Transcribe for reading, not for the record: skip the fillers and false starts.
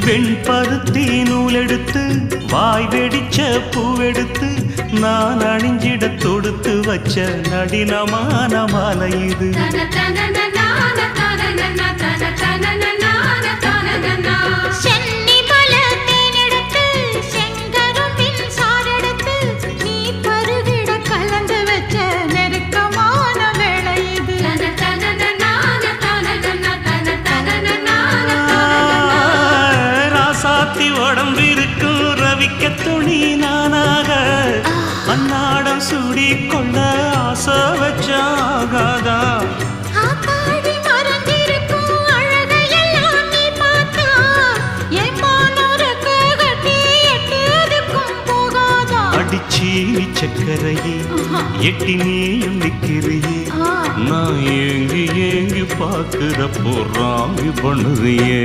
வெண்பருத்தி நூலெடுத்து வாய் வெடிச்ச பூவெடுத்து நான் அணிஞ்சிட தொடுத்து வச்ச நடினமான மாலை இது. உடம்பிருக்கும் ரவிக்க துணி நானாக அன்னாடம் சூடி கொள்ள ஆசை வச்சாகாதா. அடிச்சி சக்கரையே எட்டி நீயும் நிக்கிறியே நான் ஏங்கி ஏங்கி பாக்குற போறாங்க பண்ணுறியே.